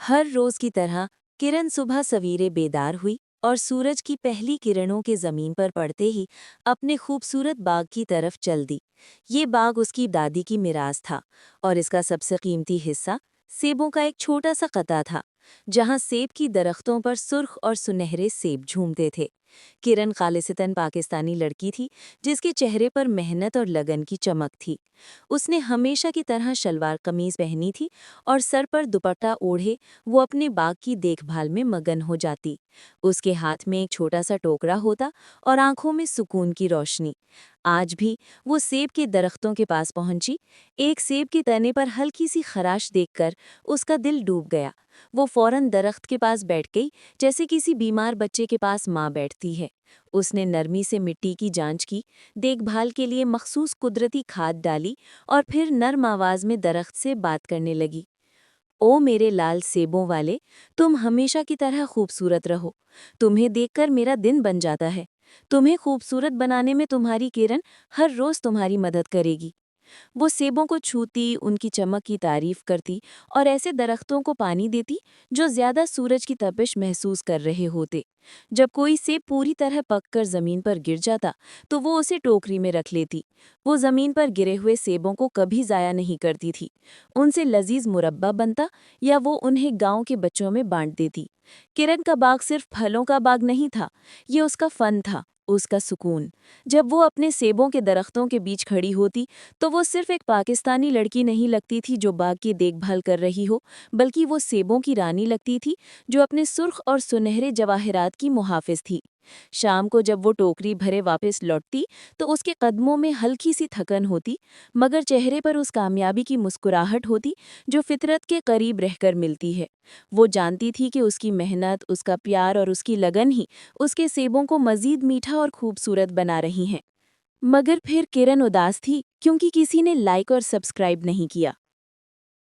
हर रोज की तरह किरण सुबह सवेरे बेदार हुई और सूरज की पहली किरणों के जमीन पर पड़ते ही अपने खूबसूरत बाग की तरफ चल दी। ये बाग उसकी दादी की मिरास था और इसका सबसे कीमती हिस्सा सेबों का एक छोटा सा कता था, जहां सेब की दरख्तों पर सुर्ख और सुनहरे सेब झूमते थे। किरण खालिसतन पाकिस्तानी लड़की थी, जिसके चेहरे पर मेहनत और लगन की चमक थी। उसने हमेशा की तरह शलवार कमीज पहनी थी और सर पर दुपट्टा ओढ़े वो अपने बाग की देखभाल में मगन हो जाती। उसके हाथ में एक छोटा सा टोकरा होता और आंखों में सुकून की रोशनी। आज भी वो सेब के दरख्तों के पास पहुंची। एक सेब के तने पर हल्की सी खराश देखकर उसका दिल डूब गया। वो फौरन दरख्त के पास बैठ गई, जैसे किसी बीमार बच्चे के पास माँ बैठती है। उसने नरमी से मिट्टी की जांच की, देखभाल के लिए मखसूस कुदरती खाद डाली और फिर नर्म आवाज में दरख्त से बात करने लगी। ओ मेरे लाल सेबों वाले, तुम हमेशा की तरह खूबसूरत रहो। तुम्हें देखकर मेरा दिन बन जाता है। तुम्हें खूबसूरत बनाने में तुम्हारी किरण हर रोज तुम्हारी मदद करेगी। वो सेबों को छूती, उनकी चमक की तारीफ करती और ऐसे दरख्तों को पानी देती जो ज्यादा सूरज की तपिश महसूस कर रहे होते। जब कोई सेब पूरी तरह पककर जमीन पर गिर जाता, तो वो उसे टोकरी में रख लेती। वो जमीन पर गिरे हुए सेबों को कभी जाया नहीं करती थी। उनसे लजीज मुरब्बा बनता या वो उन्हें गांव के बच्चों में बांट देती। किरण का बाग सिर्फ फलों का बाग नहीं था, ये उसका फन था, उसका सुकून। जब वो अपने सेबों के दरख्तों के बीच खड़ी होती, तो वो सिर्फ एक पाकिस्तानी लड़की नहीं लगती थी जो बाग की देखभाल कर रही हो, बल्कि वो सेबों की रानी लगती थी जो अपने सुर्ख और सुनहरे जवाहरात की मुहाफिज थी। शाम को जब वो टोकरी भरे वापस लौटती, तो उसके कदमों में हल्की सी थकन होती, मगर चेहरे पर उस कामयाबी की मुस्कुराहट होती जो फितरत के करीब रहकर मिलती है। वो जानती थी कि उसकी मेहनत, उसका प्यार और उसकी लगन ही उसके सेबों को मजीद मीठा और खूबसूरत बना रही हैं। मगर फिर किरण उदास थी क्योंकि किसी ने लाइक और सब्सक्राइब नहीं किया।